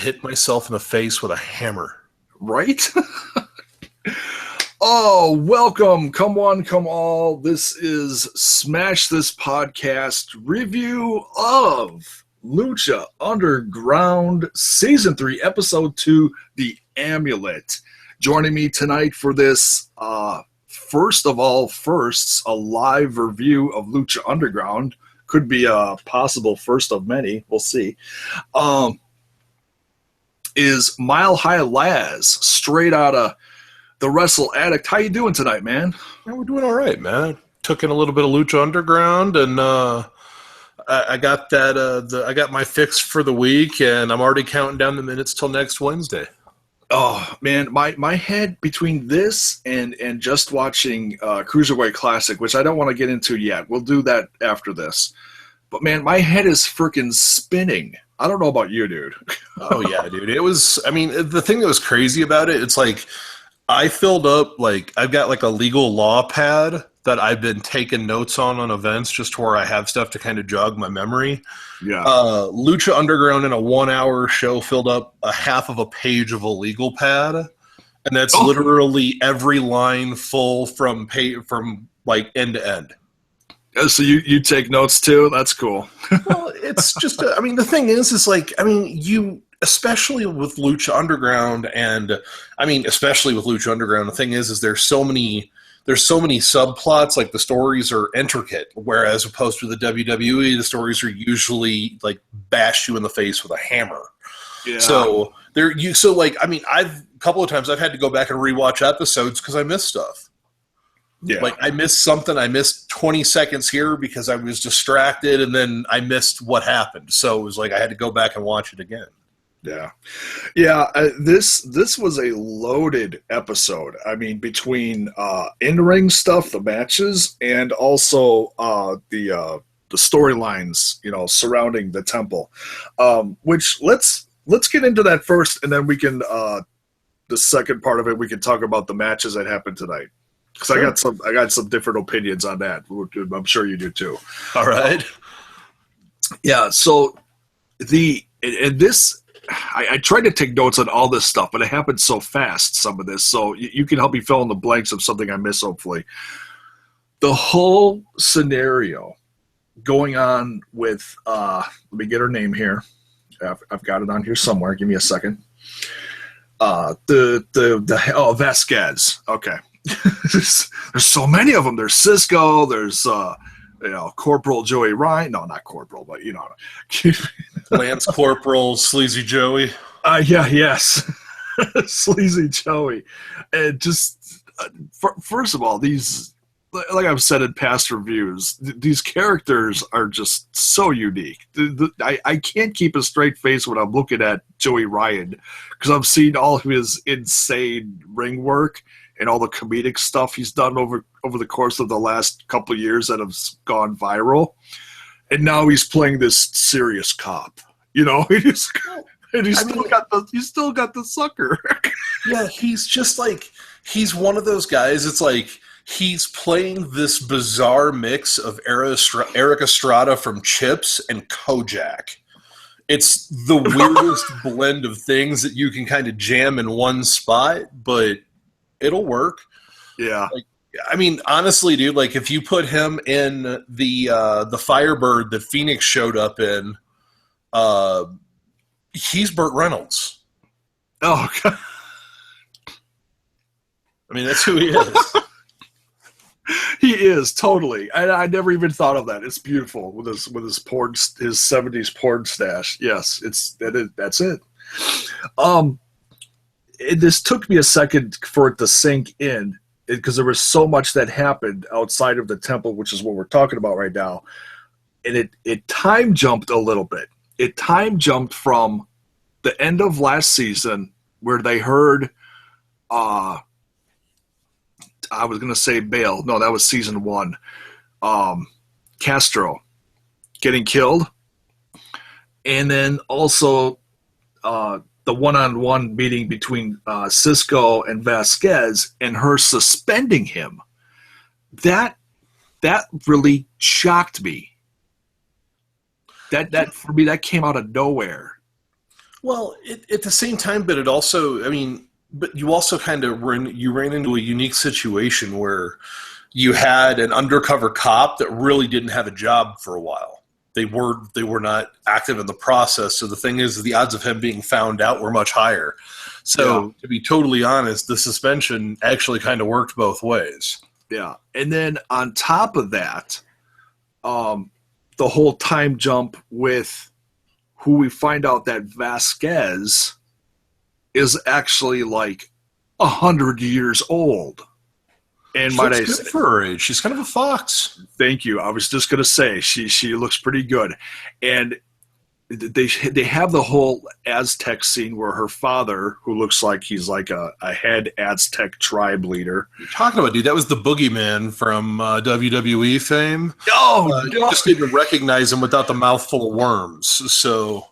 hit myself in the face with a hammer. Right? Oh, welcome. Come one, come all. This is Smash This Podcast review of Lucha Underground Season 3, Episode 2, The Amulet. Joining me tonight for this first of all firsts, a live review of Lucha Underground. Could be a possible first of many. We'll see. Is Mile High Laz, straight out of the Wrestle Addict. How you doing tonight, man? Yeah, we're doing all right, man. Took in a little bit of Lucha Underground, and I got that. I got my fix for the week, and I'm already counting down the minutes till next Wednesday. Oh man, my head between this and just watching Cruiserweight Classic, which I don't want to get into yet. We'll do that after this. But man, my head is freaking spinning. I don't know about you, dude. Oh yeah, dude. It was. I mean, the thing that was crazy about it, it's like I filled up I've got like a legal law pad that I've been taking notes on events just where I have stuff to kind of jog my memory. Yeah. Lucha Underground in a 1 hour show filled up a half of a page of a legal pad, and that's literally every line full from like end to end. So you take notes too? That's cool. Well, it's just, I mean, the thing is like, I mean, you, especially with Lucha Underground and, I mean, especially with Lucha Underground, the thing is there's so many subplots, like the stories are intricate, whereas opposed to the WWE, the stories are usually like bash you in the face with a hammer. Yeah. So I mean, a couple of times I've had to go back and rewatch episodes because I missed stuff. Yeah. Like I missed something. I missed 20 seconds here because I was distracted, and then I missed what happened. So it was like I had to go back and watch it again. Yeah. Yeah, this was a loaded episode. I mean, between in-ring stuff, the matches, and also the storylines, surrounding the temple. Which let's get into that first, and then we can the second part of it we can talk about the matches that happened tonight. Because sure. I got some different opinions on that. I'm sure you do too. All right. Yeah. So I tried to take notes on all this stuff, but it happened so fast. Some of this, so you can help me fill in the blanks of something I miss. Hopefully, the whole scenario going on with let me get her name here. I've got it on here somewhere. Give me a second. Vasquez. Okay. There's so many of them. There's Cisco. There's Corporal Joey Ryan. No, not Corporal, but Lance Corporal, Sleazy Joey. Yes, Sleazy Joey. And just first of all, these, like I've said in past reviews, these characters are just so unique. I can't keep a straight face when I'm looking at Joey Ryan because I've seen all of his insane ring work and all the comedic stuff he's done over the course of the last couple of years that have gone viral. And now he's playing this serious cop. He's still got the sucker. Yeah, he's just like, he's one of those guys, it's like he's playing this bizarre mix of Eric Estrada from Chips and Kojak. It's the weirdest blend of things that you can kind of jam in one spot, but it'll work. Yeah. I mean, honestly, dude, like if you put him in the Firebird that Phoenix showed up in, he's Burt Reynolds. Oh, God. I mean, that's who he is. He is, totally. I never even thought of that. It's beautiful with his his 70s porn stash. Yes, that's it. This took me a second for it to sink in because there was so much that happened outside of the temple, which is what we're talking about right now. And it time jumped a little bit. It time jumped from the end of last season where they heard, I was going to say Bale. No, that was season 1. Castro getting killed. And then also the one-on-one meeting between Cisco and Vasquez and her suspending him. That really shocked me. That for me, that came out of nowhere. Well, at the same time, but it also, I mean, but you also kind of ran into a unique situation where you had an undercover cop that really didn't have a job for a while. They were not active in the process. So the thing is, the odds of him being found out were much higher. So to be totally honest, the suspension actually kind of worked both ways. Yeah, and then on top of that, the whole time jump with who we find out that Vasquez is actually like 100 years old. And She might looks I good say, for her age. She's kind of a fox. thank you. I was just gonna say she looks pretty good, and they have the whole Aztec scene where her father, who looks like he's like a head Aztec tribe leader. You're talking about, dude, that was the boogeyman from WWE fame. Oh, You just didn't recognize him without the mouthful of worms. So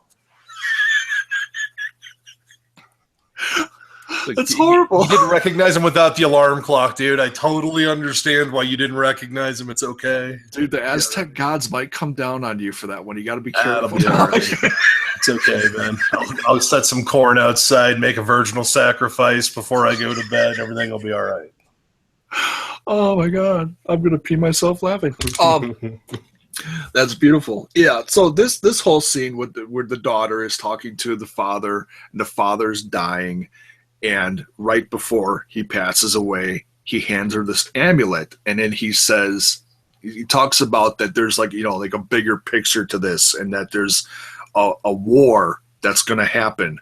that's horrible. You didn't recognize him without the alarm clock, dude. I totally understand why you didn't recognize him. It's okay. Dude, the Aztec gods might come down on you for that one. You got to be careful. It's okay, man. I'll set some corn outside, make a virginal sacrifice before I go to bed. Everything will be all right. Oh my god, I'm gonna pee myself laughing. That's beautiful. Yeah. So this whole scene where the daughter is talking to the father, and the father's dying, and right before he passes away, he hands her this amulet, and then he talks about that there's like a bigger picture to this, and that there's a war that's going to happen,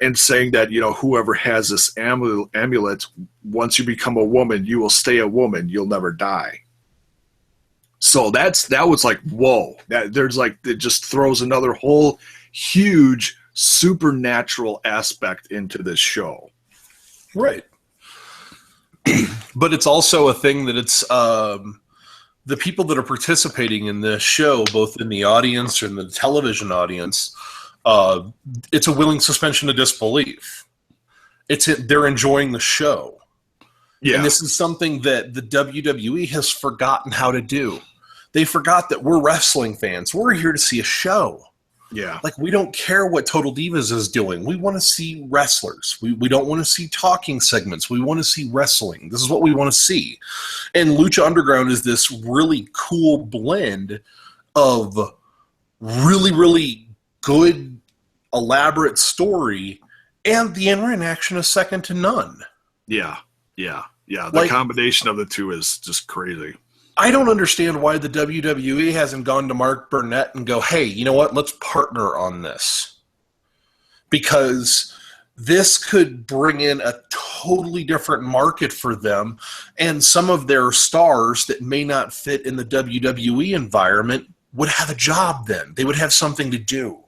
and saying that whoever has this amulet, once you become a woman, you will stay a woman. You'll never die. So that was like, whoa! It just throws another whole huge supernatural aspect into this show, right? But it's also a thing that it's the people that are participating in this show, both in the audience and the television audience. It's a willing suspension of disbelief. They're enjoying the show. Yeah. And this is something that the WWE has forgotten how to do. They forgot that we're wrestling fans. We're here to see a show. Yeah. Like, we don't care what Total Divas is doing. We want to see wrestlers. We don't want to see talking segments. We want to see wrestling. This is what we want to see. And Lucha Underground is this really cool blend of really, really good, elaborate story, and the in-ring action is second to none. Yeah. The combination of the two is just crazy. I don't understand why the WWE hasn't gone to Mark Burnett and go, hey, you know what? Let's partner on this. Because this could bring in a totally different market for them, and some of their stars that may not fit in the WWE environment would have a job then. They would have something to do.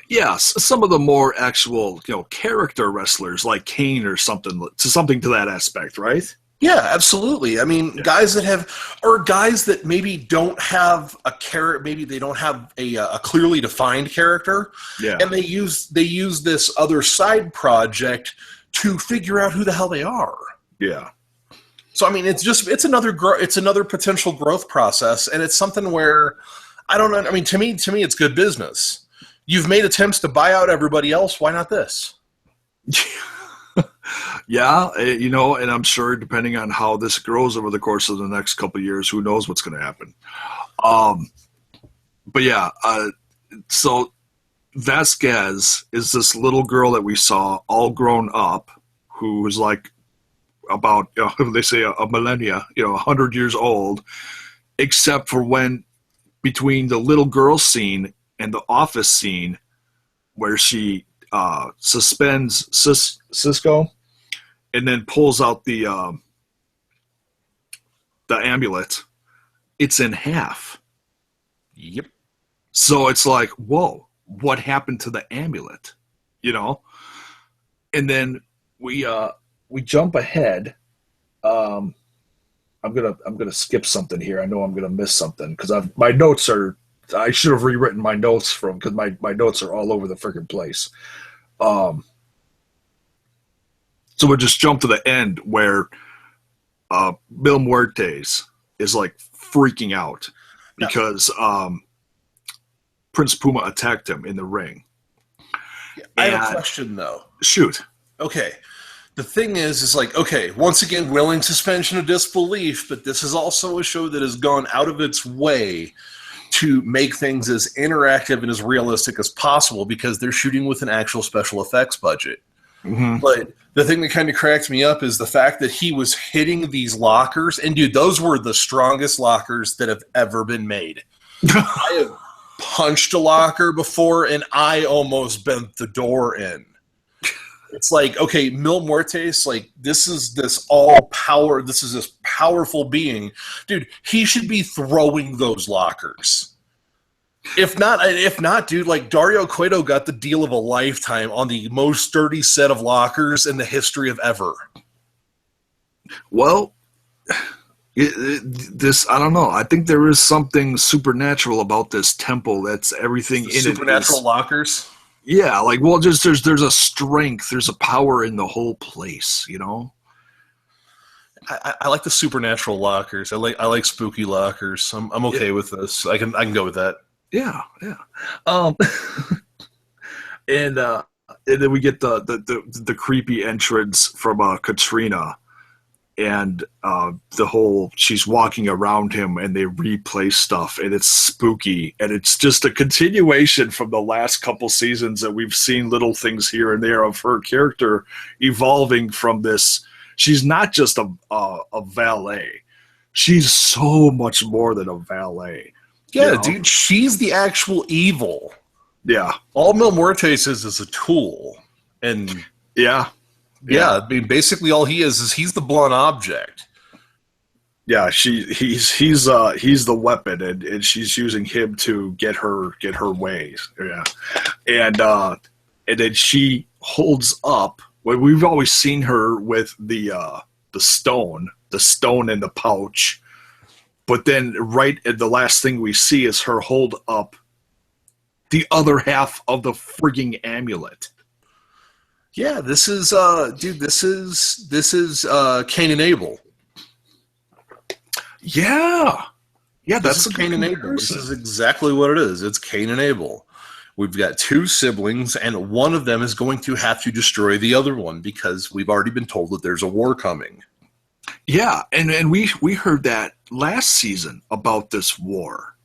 Yes, some of the more actual, character wrestlers like Kane or something to that aspect, right? Yeah, absolutely. I mean, guys that maybe don't have a character, maybe they don't have a clearly defined character, and they use this other side project to figure out who the hell they are. Yeah. So I mean, it's another potential growth process, and it's something where I don't know. I mean, to me, it's good business. You've made attempts to buy out everybody else. Why not this? Yeah, and I'm sure depending on how this grows over the course of the next couple of years, who knows what's going to happen. But yeah, so Vasquez is this little girl that we saw all grown up, who is like about, they say a millennia, 100 years old, except for when between the little girl scene and the office scene where she suspends Cisco and then pulls out the amulet, it's in half. Yep. So it's like, whoa, what happened to the amulet? And then we jump ahead. I'm gonna skip something here. I know I'm gonna miss something because my notes are. I should have rewritten my notes because my notes are all over the freaking place. So we'll just jump to the end where Mil Muertes is like freaking out because Prince Puma attacked him in the ring. I have a question, though. Shoot. Okay. The thing is like, okay, once again, willing suspension of disbelief, but this is also a show that has gone out of its way to make things as interactive and as realistic as possible because they're shooting with an actual special effects budget. Mm-hmm. But the thing that kind of cracked me up is the fact that he was hitting these lockers, and dude, those were the strongest lockers that have ever been made. I have punched a locker before, and I almost bent the door in. It's like, okay, Mil Muertes, like, this is this powerful being. Dude, he should be throwing those lockers. If not, dude, like, Dario Cueto got the deal of a lifetime on the most sturdy set of lockers in the history of ever. Well, this, I don't know. I think there is something supernatural about this temple. That's everything in it. Supernatural lockers? Yeah, like, well, just there's a strength, there's a power in the whole place, you know. I like the supernatural lockers. I like spooky lockers. I'm okay with this. I can go with that. Yeah. And then we get the creepy entrance from Katrina, and the whole she's walking around him and they replay stuff and it's spooky, and it's just a continuation from the last couple seasons that we've seen little things here and there of her character evolving from this. She's not just a valet. She's so much more than a valet. Yeah, you know? dude, she's the actual evil. Yeah. All Mil Muertes is a tool. And Yeah, I mean, basically all he is he's the blunt object. yeah. He's the weapon, and she's using him to get her ways. Yeah, and then she holds up. Well, we've always seen her with the stone in the pouch, but then right at the last thing we see is her hold up the other half of the frigging amulet. Yeah, this is dude, this is Cain and Abel. Yeah, that's Cain and Abel. This is exactly what it is. It's Cain and Abel. We've got two siblings, and one of them is going to have to destroy the other one because we've already been told that there's a war coming. Yeah, and we heard that last season about this war,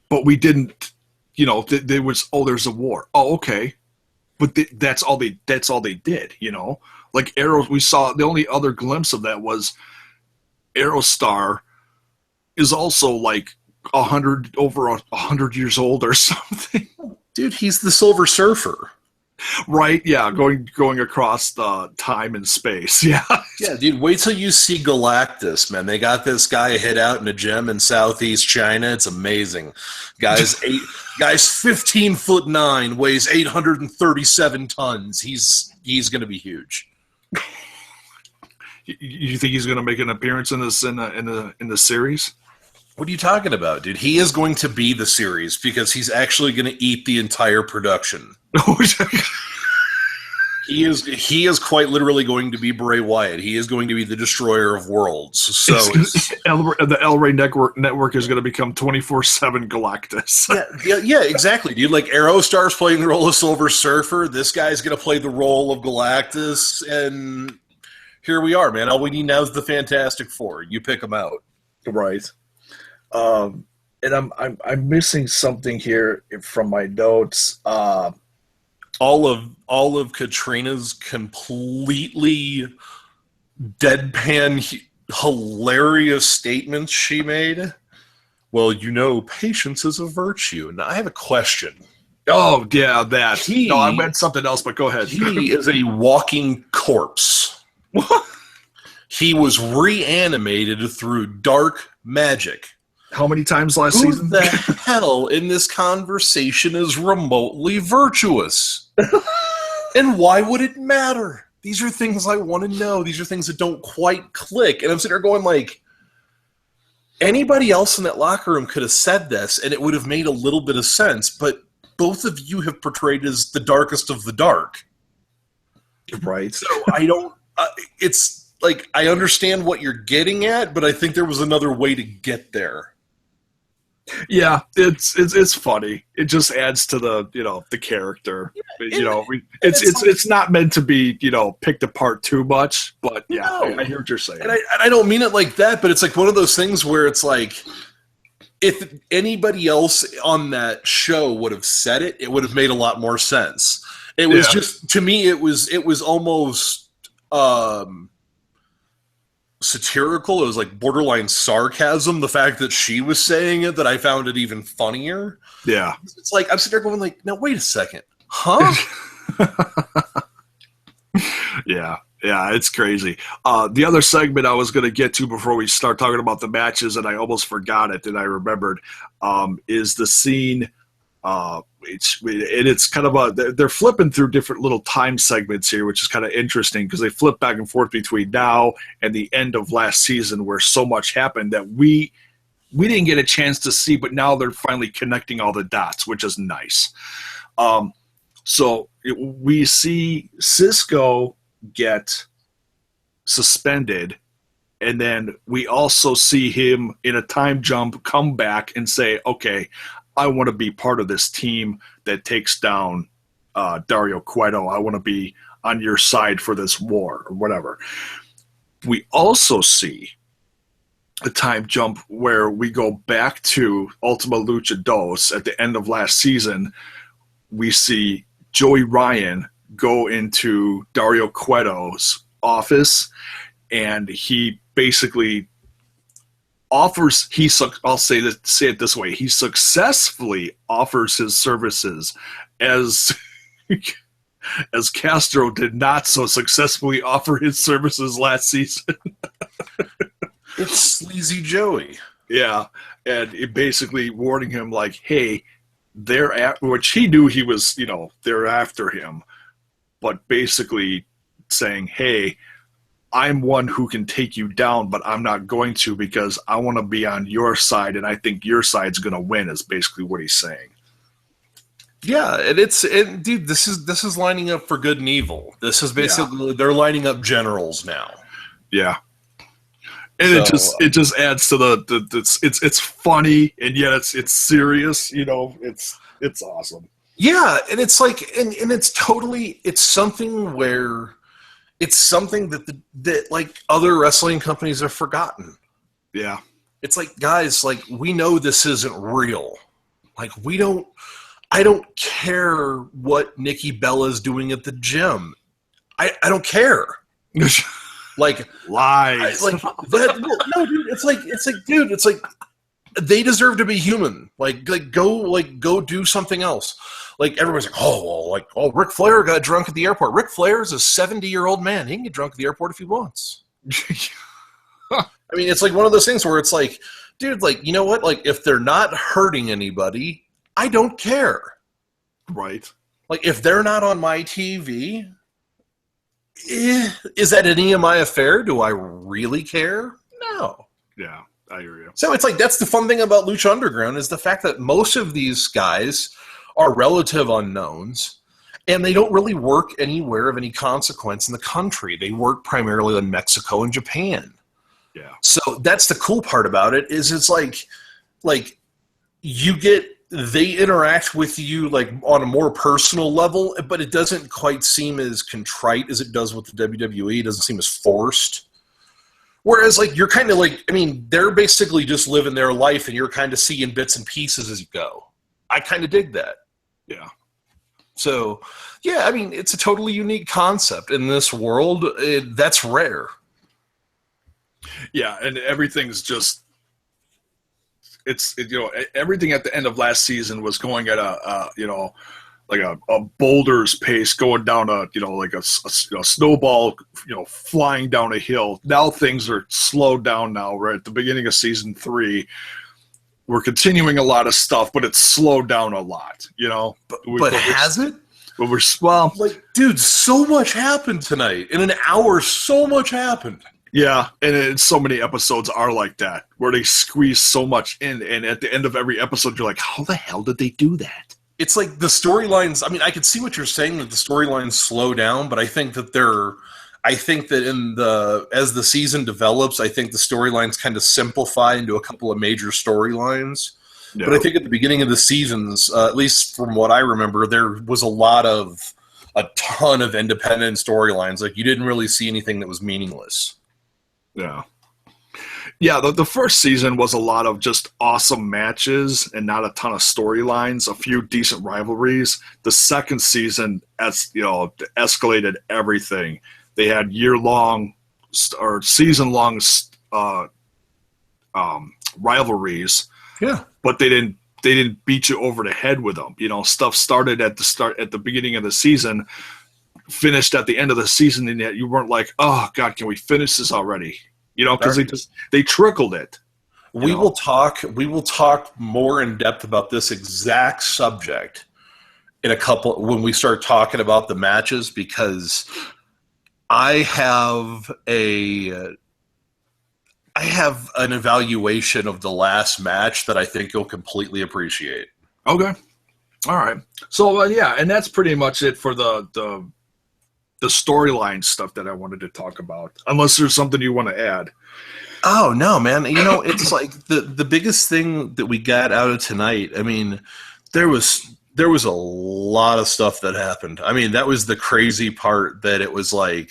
but we didn't. You know, there was there's a war. Oh, okay. But that's all they did, you know. Like Arrow, we saw the only other glimpse of that was Aerostar is also like over 100 years old or something. Dude, he's the Silver Surfer. Right? Yeah, going across the time and space. Yeah. Yeah, dude, wait till you see Galactus, man. They got this guy hid out in a gem in Southeast China. It's amazing. Guy's 15'9", weighs 837 tons. He's going to be huge. You think he's going to make an appearance in this in the series? What are you talking about, dude? He is going to be the series because he's actually going to eat the entire production. He is quite literally going to be Bray Wyatt. He is going to be the destroyer of worlds. So the El Rey network is going to become 24/7 Galactus. Yeah, exactly, dude. Like Aerostar's playing the role of Silver Surfer. This guy's going to play the role of Galactus, and here we are, man. All we need now is the Fantastic Four. You pick them out, right? And I'm missing something here from my notes. All of Katrina's completely deadpan, hilarious statements she made. Well, you know, patience is a virtue. Now, I have a question. Oh, yeah, that. No, I meant something else, but go ahead. He is a walking corpse. What? He was reanimated through dark magic. How many times last season? Who the hell in this conversation is remotely virtuous? And why would it matter? These are things I want to know. These are things that don't quite click. And I'm sitting there going like, anybody else in that locker room could have said this and it would have made a little bit of sense, but both of you have portrayed as the darkest of the dark. Right. So I don't, it's like, I understand what you're getting at, but I think there was another way to get there. Yeah, it's funny. It just adds to the the character. It's not meant to be picked apart too much. But yeah, No, I hear what you're saying. and I don't mean it like that, but it's like one of those things where it's like, if anybody else on that show would have said it, it would have made a lot more sense. It was just, to me, it was almost satirical. It was like borderline sarcasm. The fact that she was saying it, that I found it even funnier. Yeah, it's like I'm sitting there going like, now wait a second, huh? Yeah, it's crazy. The other segment I was going to get to before we start talking about the matches, and I almost forgot it, and I remembered, is the scene. It's kind of they're flipping through different little time segments here, which is kind of interesting because they flip back and forth between now and the end of last season, where so much happened that we didn't get a chance to see, but now they're finally connecting all the dots, which is nice. We see Cisco get suspended, and then we also see him in a time jump come back and say, okay, I want to be part of this team that takes down Dario Cueto. I want to be on your side for this war or whatever. We also see a time jump where we go back to Ultima Lucha Dos at the end of last season. We see Joey Ryan go into Dario Cueto's office, and he basically offers, I'll say it this way, he successfully offers his services as Castro did not so successfully offer his services last season. It's Sleazy Joey. Yeah, and it basically warning him like, hey, which he knew he was, they're after him, but basically saying, hey, I'm one who can take you down, but I'm not going to because I want to be on your side, and I think your side's going to win, is basically what he's saying. Yeah, and dude, this is lining up for good and evil. This is basically they're lining up generals now. Yeah. And it just adds to it's funny, and yet it's serious, it's awesome. Yeah, and it's like and it's totally, it's something where it's something that like other wrestling companies have forgotten. Yeah. It's like, guys, like, we know this isn't real. Like, I don't care what Nikki Bella's doing at the gym. I don't care. Like, lies. No, dude, it's like, dude, it's like, they deserve to be human. Like go do something else. Like, everybody's like, Ric Flair got drunk at the airport. Ric Flair is a 70-year-old man. He can get drunk at the airport if he wants. I mean, it's like one of those things where it's like, dude, like, you know what? Like, if they're not hurting anybody, I don't care. Right. Like, if they're not on my TV, is that any of my affair? Do I really care? No. Yeah, I hear you. So it's like, that's the fun thing about Lucha Underground, is the fact that most of these guys are relative unknowns, and they don't really work anywhere of any consequence in the country. They work primarily in Mexico and Japan. Yeah. So that's the cool part about it, is it's like they interact with you like on a more personal level, but it doesn't quite seem as contrite as it does with the WWE. It doesn't seem as forced. Whereas, like, you're kind of like, I mean, they're basically just living their life, and you're kind of seeing bits and pieces as you go. I kind of dig that. Yeah. So, yeah, I mean, it's a totally unique concept in this world. That's rare. Yeah, and everything's just, everything at the end of last season was going at a boulder's pace, going down a snowball, flying down a hill. Now things are slowed down now. Right at the beginning of season 3, we're continuing a lot of stuff, but it's slowed down a lot. But has it? But like, dude, so much happened tonight. In an hour, so much happened. Yeah, and so many episodes are like that, where they squeeze so much in, and at the end of every episode, you're like, how the hell did they do that? It's like the storylines, I mean, I could see what you're saying, that the storylines slow down, but I think that as the season develops, I think the storylines kind of simplify into a couple of major storylines. Yeah. But I think at the beginning of the seasons, at least from what I remember, there was a ton of independent storylines. Like, you didn't really see anything that was meaningless. Yeah. Yeah, the first season was a lot of just awesome matches and not a ton of storylines, a few decent rivalries. The second season, escalated everything. They had year-long or season-long rivalries. Yeah, but they didn't beat you over the head with them. Stuff started at the beginning of the season, finished at the end of the season, and yet you weren't like, oh God, can we finish this already? Because they trickled it. we will talk more in depth about this exact subject in a couple when we start talking about the matches, because I have an evaluation of the last match that I think you'll completely appreciate. Okay, all right. So yeah, and that's pretty much it for the storyline stuff that I wanted to talk about. Unless there's something you want to add. Oh no, man! It's like the biggest thing that we got out of tonight. I mean, there was a lot of stuff that happened. I mean, that was the crazy part. That it was like,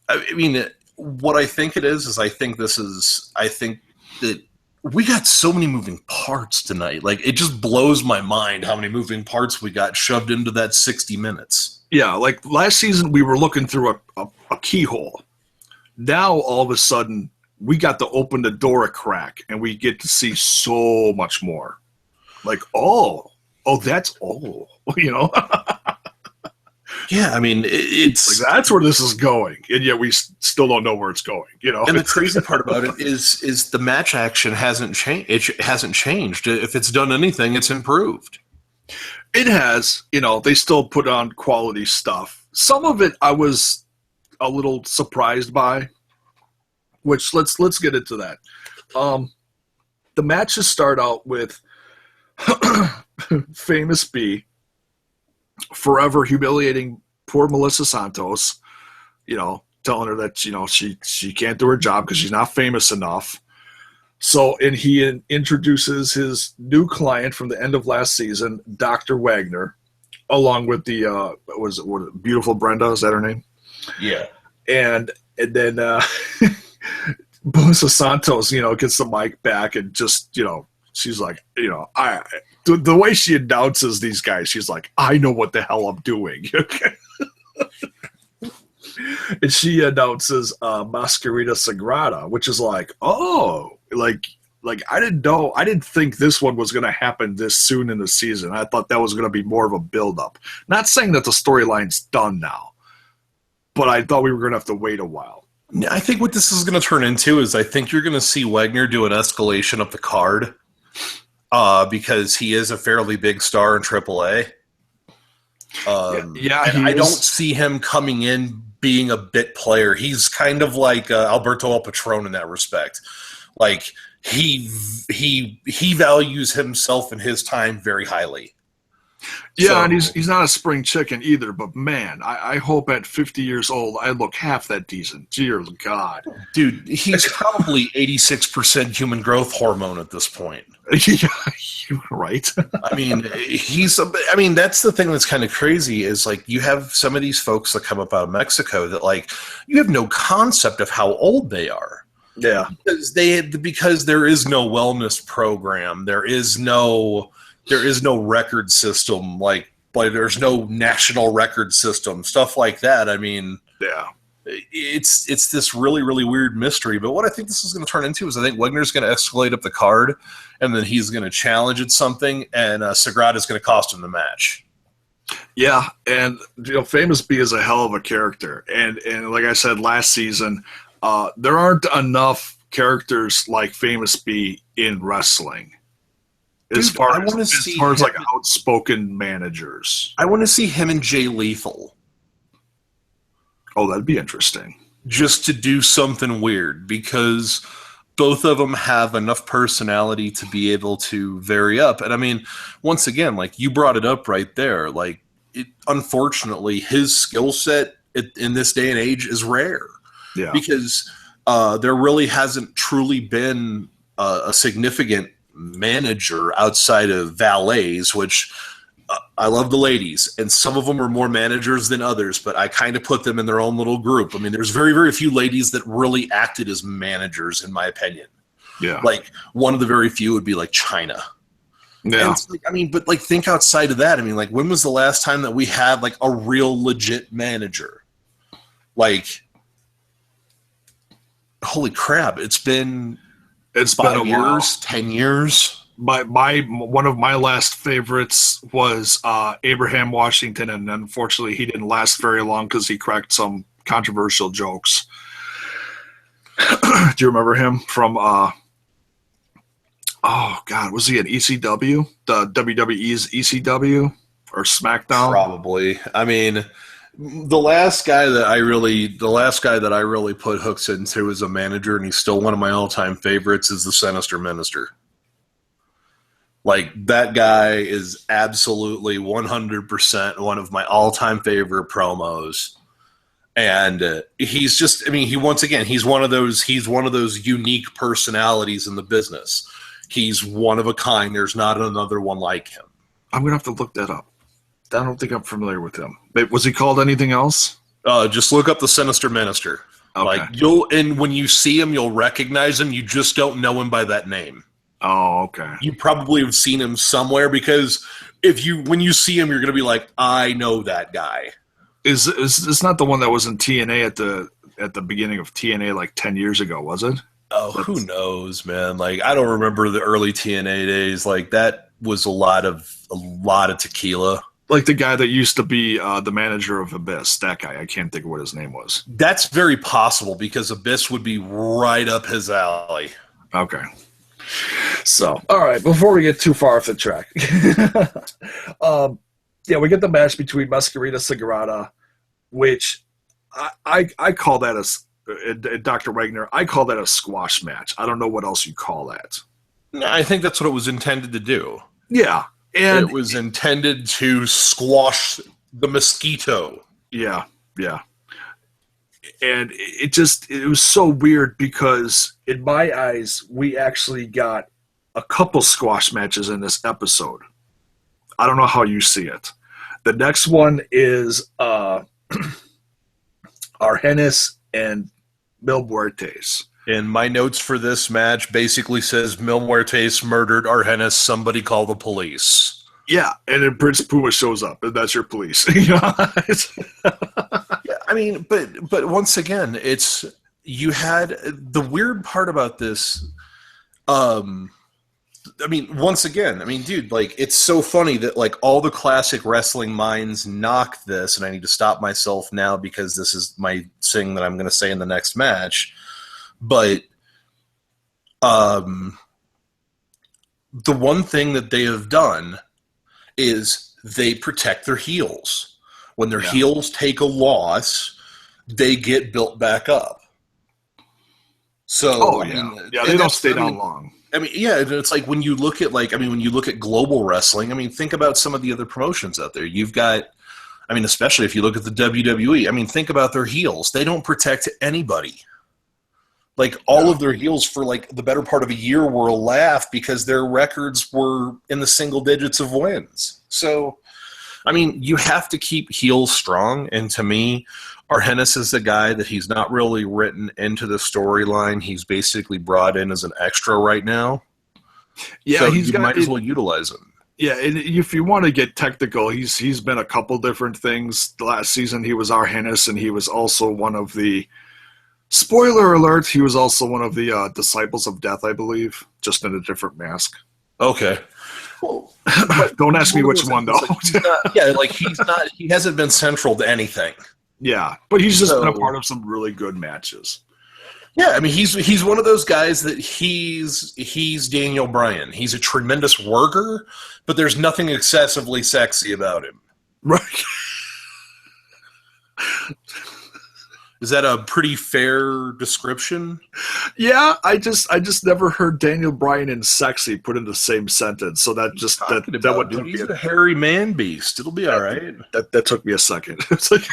I mean, what I think it is I think that we got so many moving parts tonight. Like, it just blows my mind how many moving parts we got shoved into that 60 minutes. Yeah, like last season we were looking through a keyhole. Now all of a sudden we got to open the door a crack and we get to see so much more. Like, that's all. Yeah, I mean, it's like, that's where this is going, and yet we still don't know where it's going. And the crazy part about it is the match action hasn't changed. It hasn't changed. If it's done anything, it's improved. It has. They still put on quality stuff. Some of it I was a little surprised by, which let's get into that. The matches start out with Famous B forever humiliating poor Melissa Santos, telling her that she can't do her job because she's not famous enough. So, and he introduces his new client from the end of last season, Dr. Wagner, along with the beautiful Brenda, is that her name? Yeah. And then Melissa Santos, gets the mic back and just, she's like, the way she announces these guys, she's like, I know what the hell I'm doing. And she announces Masquerita Sagrada, which is like, I didn't know. I didn't think this one was going to happen this soon in the season. I thought that was going to be more of a build-up. Not saying that the storyline's done now, but I thought we were going to have to wait a while. I think what this is going to turn into is I think you're going to see Wagner do an escalation of the card because he is a fairly big star in AAA. I don't see him coming in being a bit player. He's kind of like Alberto El Patron in that respect. Like, he values himself and his time very highly. Yeah, and he's not a spring chicken either, but man, I hope at 50 years old I look half that decent. Dear God. Dude, he's probably 86% human growth hormone at this point. Yeah, you're right. I mean, that's the thing that's kind of crazy is, like, you have some of these folks that come up out of Mexico that, like, you have no concept of how old they are. Yeah. Because there is no wellness program. There is no record system, like there's no national record system, stuff like that. I mean, yeah, it's this really, really weird mystery. But what I think this is going to turn into is I think Wagner's going to escalate up the card, and then he's going to challenge at something, and Sagrada is going to cost him the match. Yeah, and Famous B is a hell of a character, and like I said last season, there aren't enough characters like Famous B in wrestling. As far as like outspoken managers. I want to see him and Jay Lethal. Oh, that'd be interesting. Just to do something weird, because both of them have enough personality to be able to vary up. And I mean, once again, like, you brought it up right there. Like, unfortunately, his skill set in this day and age is rare. Yeah. Because there really hasn't truly been a significant manager outside of valets, which I love the ladies, and some of them are more managers than others, but I kind of put them in their own little group. I mean, there's very, very few ladies that really acted as managers, in my opinion. Yeah. Like, one of the very few would be like China. Yeah. Like, I mean, but like, think outside of that. I mean, like, when was the last time that we had like a real legit manager? Like, holy crap! It's been 5 years, 10 years. One of my last favorites was Abraham Washington, and unfortunately, he didn't last very long because he cracked some controversial jokes. Do you remember him from? Oh God, was he at ECW? The WWE's ECW or SmackDown? Probably. I mean, the last guy that I really put hooks into as a manager, and he's still one of my all-time favorites, is the Sinister Minister. Like, that guy is absolutely 100% one of my all-time favorite promos. And he's just, I mean, he's one of those unique personalities in the business. He's one of a kind. There's not another one like him. I'm going to have to look that up. I don't think I'm familiar with him. Was he called anything else? Just look up the Sinister Minister. Okay. Like, and when you see him, you'll recognize him. You just don't know him by that name. Oh, okay. You probably have seen him somewhere, because when you see him, you're going to be like, I know that guy. Is it's not the one that was in TNA at the beginning of TNA like 10 years ago, was it? Oh, who knows, man? Like, I don't remember the early TNA days. Like, that was a lot of tequila. Like the guy that used to be the manager of Abyss. That guy, I can't think of what his name was. That's very possible, because Abyss would be right up his alley. Okay. So, all right, before we get too far off the track. We get the match between Mascarita Sagrada, which I call that Dr. Wagner, I call that a squash match. I don't know what else you call that. I think that's what it was intended to do. Yeah. And it was intended to squash the mosquito. Yeah, yeah. And it was so weird, because in my eyes, we actually got a couple squash matches in this episode. I don't know how you see it. The next one is Argenis and Mil Muertes. And my notes for this match basically says Mil Muertes murdered Argenis, somebody call the police. Yeah, and then Prince Puma shows up, and that's your police. Yeah, I mean, but once again, you had the weird part about this. I mean, once again, I mean, dude, like, it's so funny that, like, all the classic wrestling minds knock this, and I need to stop myself now because this is my thing that I'm going to say in the next match. But the one thing that they have done is they protect their heels. When their heels take a loss, they get built back up. So, they don't stay down long. I mean, yeah, it's like when you look at when you look at global wrestling, I mean, think about some of the other promotions out there. You've got, I mean, especially if you look at the WWE, I mean, think about their heels. They don't protect anybody. Like, all of their heels for, like, the better part of a year were a laugh because their records were in the single digits of wins. So, I mean, you have to keep heels strong, and to me, Argenis is the guy that he's not really written into the storyline. He's basically brought in as an extra right now. Yeah, so might as well utilize him. Yeah, and if you want to get technical, he's been a couple different things. Last season he was Argenis, and he was also one of the, spoiler alert, he was also one of the Disciples of Death, I believe, just in a different mask. Okay. Well, don't ask me which one, though. He hasn't been central to anything. Yeah, but he's just been a part of some really good matches. Yeah, I mean, he's one of those guys that he's Daniel Bryan. He's a tremendous worker, but there's nothing excessively sexy about him. Right. Is that a pretty fair description? Yeah, I just never heard Daniel Bryan and sexy put in the same sentence. So that just that would be a hairy man beast. It'll be all right. That took me a second. It's like,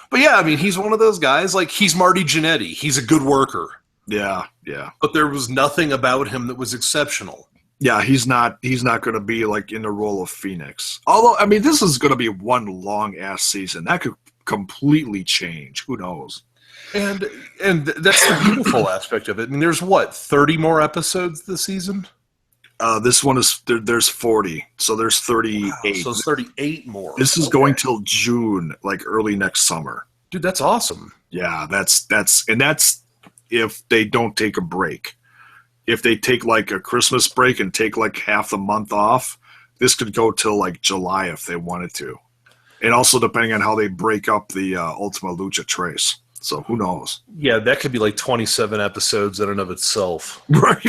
but yeah, I mean, he's one of those guys. Like, he's Marty Jannetty. He's a good worker. Yeah. But there was nothing about him that was exceptional. Yeah, he's not going to be like in the role of Phoenix. Although, I mean, this is going to be one long ass season. That could completely change. Who knows? And that's the beautiful aspect of it. I mean, there's 30 more episodes this season? This one is there's 40, so there's 38. Wow, so it's 38 more. This is going till June, like early next summer. Dude, that's awesome. Yeah, that's if they don't take a break. If they take like a Christmas break and take like half the month off, this could go till like July if they wanted to. And also depending on how they break up the Ultima Lucha Trace. So who knows? Yeah, that could be like 27 episodes in and of itself. Right.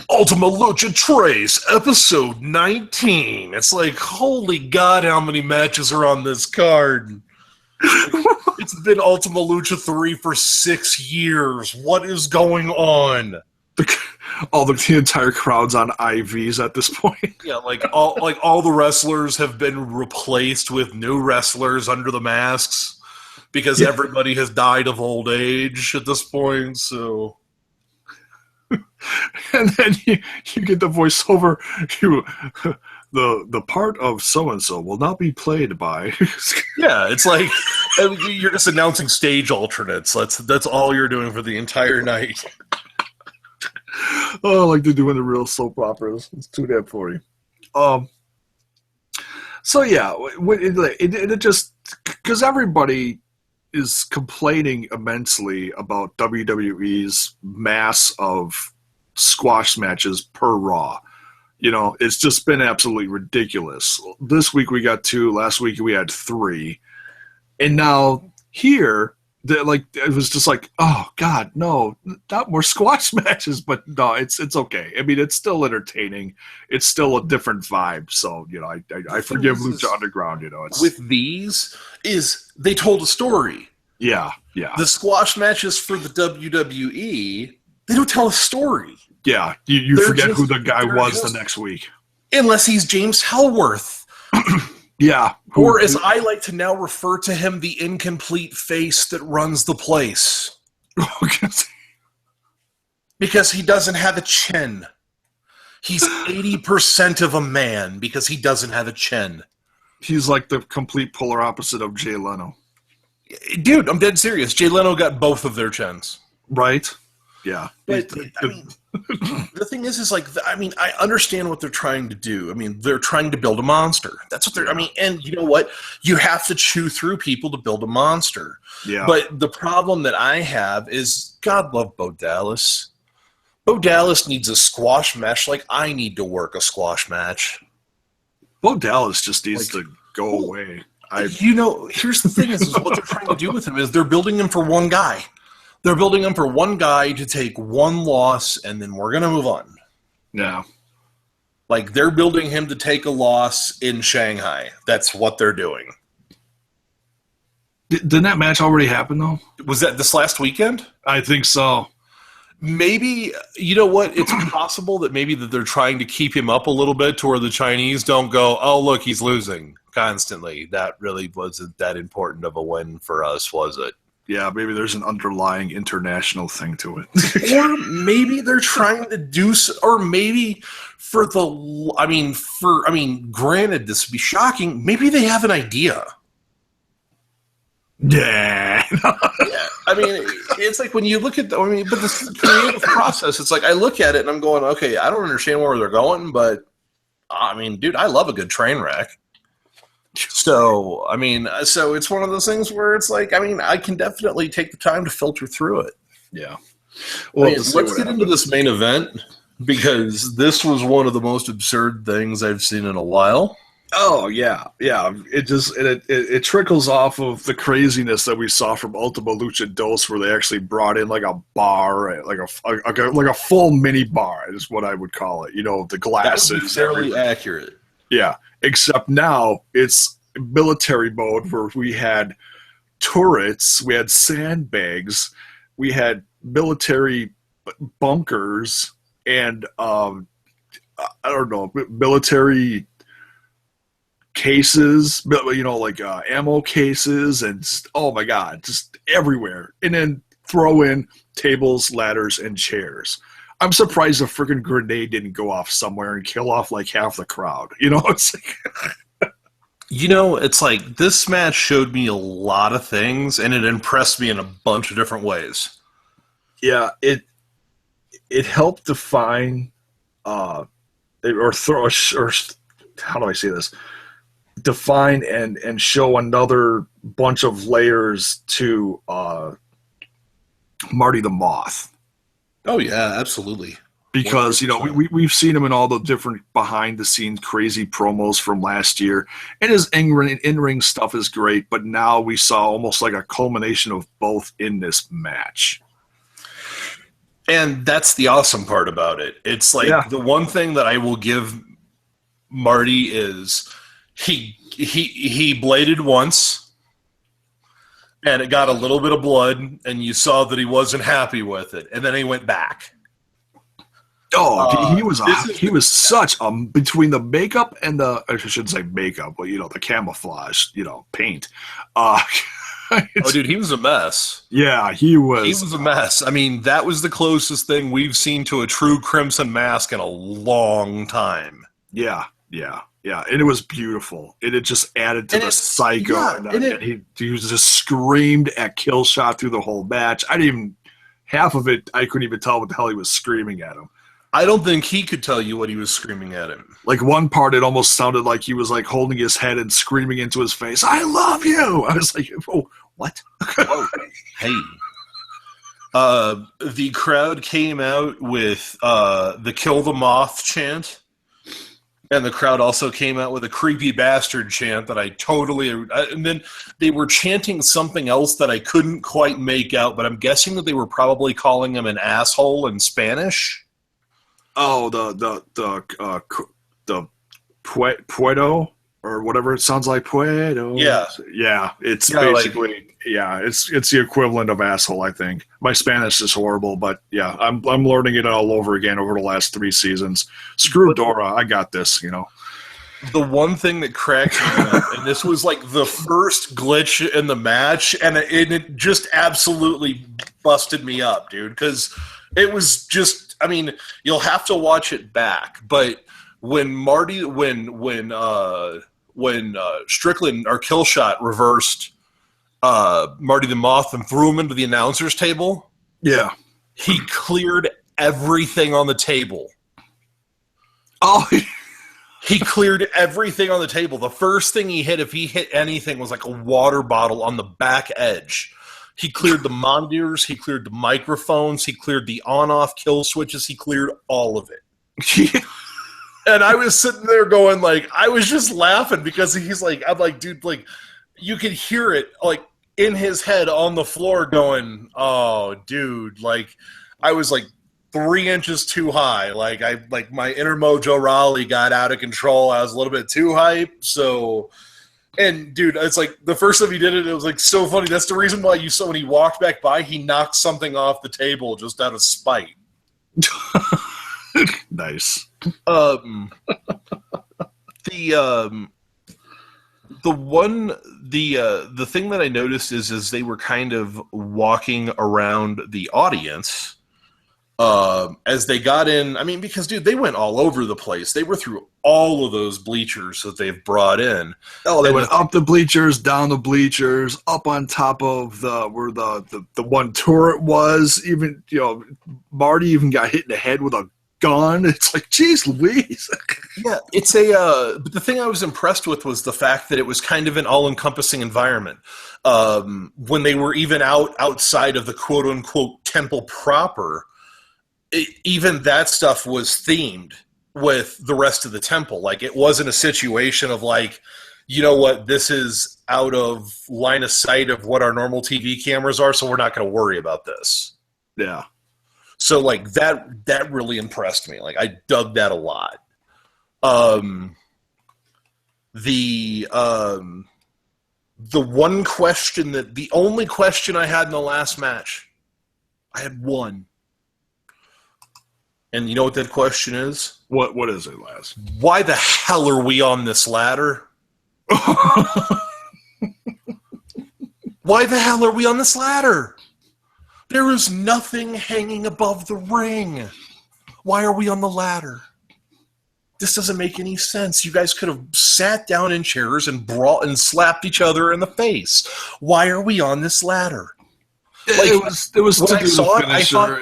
Ultima Lucha Trace, episode 19. It's like, holy God, how many matches are on this card? It's been Ultima Lucha 3 for 6 years. What is going on? The entire crowd's on IVs at this point. Yeah, all the wrestlers have been replaced with new wrestlers under the masks because everybody has died of old age at this point. So, and then you get the voiceover. The part of so-and-so will not be played by... Yeah, it's like you're just announcing stage alternates. That's all you're doing for the entire night. Oh, like they do in the real soap operas. It's too damn funny. So yeah, it just... Because everybody is complaining immensely about WWE's mass of squash matches per Raw. You know, it's just been absolutely ridiculous. This week we got 2. Last week we had 3. And now here, it was just like, oh, God, no, not more squash matches. But no, it's okay. I mean, it's still entertaining. It's still a different vibe. So, you know, I forgive Lucha Underground, you know. With these, they told a story. Yeah. The squash matches for the WWE, they don't tell a story. Yeah, you forget who the guy was the next week. Unless he's James Hellworth. Yeah. Or as I like to now refer to him, the incomplete face that runs the place. Because he doesn't have a chin. He's 80% of a man because he doesn't have a chin. He's like the complete polar opposite of Jay Leno. Dude, I'm dead serious. Jay Leno got both of their chins. Right? Yeah. But, I mean, the thing is I understand what they're trying to do. I mean, they're trying to build a monster. That's what they're, and you know what? You have to chew through people to build a monster. Yeah. But the problem that I have is, God love Bo Dallas. Bo Dallas needs a squash match like I need to work a squash match. Bo Dallas just needs to go away. Here's the thing is what they're trying to do with him is they're building him for one guy. They're building him for one guy to take one loss, and then we're going to move on. Yeah. Like, they're building him to take a loss in Shanghai. That's what they're doing. Didn't that match already happen, though? Was that this last weekend? I think so. Maybe, you know what? It's possible that they're trying to keep him up a little bit to where the Chinese don't go, oh, look, he's losing constantly. That really wasn't that important of a win for us, was it? Yeah, maybe there's an underlying international thing to it. Or maybe they're trying to do, or maybe granted, this would be shocking, maybe they have an idea. Yeah. Yeah. I mean, it's like when you look at but this is the creative process. It's like I look at it and I'm going, okay, I don't understand where they're going, but I mean, dude, I love a good train wreck. So, so it's one of those things where it's like, I can definitely take the time to filter through it. Yeah. Well, let's get into this main event because this was one of the most absurd things I've seen in a while. Oh yeah. It trickles off of the craziness that we saw from Ultima Lucha Dos, where they actually brought in like a bar, like a full mini bar is what I would call it. You know, the glasses. That would be fairly accurate. Yeah, except now it's military mode where we had turrets, we had sandbags, we had military bunkers, and military cases, like ammo cases, and oh my god, just everywhere. And then throw in tables, ladders, and chairs. I'm surprised a freaking grenade didn't go off somewhere and kill off like half the crowd. You know, it's like It's like this match showed me a lot of things, and it impressed me in a bunch of different ways. Yeah, it helped define, or how do I say this? Define and show another bunch of layers to Marty the Moth. Oh yeah, absolutely. Because, we've seen him in all the different behind-the-scenes crazy promos from last year. And his in-ring stuff is great, but now we saw almost like a culmination of both in this match. And that's the awesome part about it. It's like the one thing that I will give Marty is he bladed once, and it got a little bit of blood, and you saw that he wasn't happy with it, and then he went back. Oh, he was such a between the makeup and I shouldn't say makeup, but the camouflage, paint. Dude, he was a mess. Yeah, he was. He was a mess. I mean, that was the closest thing we've seen to a true Crimson Mask in a long time. Yeah, and it was beautiful. It just added to the psycho, and he just screamed at Killshot through the whole match. Half of it, I couldn't even tell what the hell he was screaming at him. I don't think he could tell you what he was screaming at him. Like one part, it almost sounded like he was like holding his head and screaming into his face, "I love you!" I was like, "Oh, what?" Whoa. Hey. The crowd came out with the Kill the Moth chant. And the crowd also came out with a creepy bastard chant that I totally... And then they were chanting something else that I couldn't quite make out, but I'm guessing that they were probably calling him an asshole in Spanish. Oh, the Puedo, or whatever it sounds like, Puedo. Yeah, it's basically... it's the equivalent of asshole, I think. My Spanish is horrible, but yeah, I'm learning it all over again over the last 3 seasons. Screw Dora, I got this, The one thing that cracked me up, and this was like the first glitch in the match, and it just absolutely busted me up, dude, because it was just, I mean, you'll have to watch it back, but when Strickland or Killshot reversed Marty the Moth and threw him into the announcer's table. Yeah. He cleared everything on the table. Oh, he cleared everything on the table. The first thing he hit, if he hit anything, was like a water bottle on the back edge. He cleared the monitors. He cleared the microphones. He cleared the on-off kill switches. He cleared all of it. And I was sitting there going, like, I was just laughing because he's like, I'm like, dude, like, you could hear it, like, in his head on the floor going, oh, dude, like, I was, like, 3 inches too high. Like, my inner Mojo Raleigh got out of control. I was a little bit too hype, so... And, dude, it's like, the first time he did it, it was, like, so funny. That's the reason why you saw when he walked back by, he knocked something off the table just out of spite. Nice. The thing that I noticed is they were kind of walking around the audience as they got in. I mean, because, dude, they went all over the place. They were through all of those bleachers that they've brought in. Oh, they went up the bleachers, down the bleachers, up on top of where the one turret was. Even, Marty even got hit in the head with a gun. It's like, geez Louise. Yeah, it's but the thing I was impressed with was the fact that it was kind of an all-encompassing environment. When they were even outside of the quote-unquote temple proper, even that stuff was themed with the rest of the temple. Like, it wasn't a situation of like, you know what, this is out of line of sight of what our normal TV cameras are, so we're not going to worry about this. Yeah. So, like, that really impressed me. Like, I dug that a lot. The only question I had in the last match, I had one. And you know what that question is? What is it, Laz? Why the hell are we on this ladder? Why the hell are we on this ladder? There is nothing hanging above the ring. Why are we on the ladder? This doesn't make any sense. You guys could have sat down in chairs and brought and slapped each other in the face. Why are we on this ladder? Like, it was to do the finisher,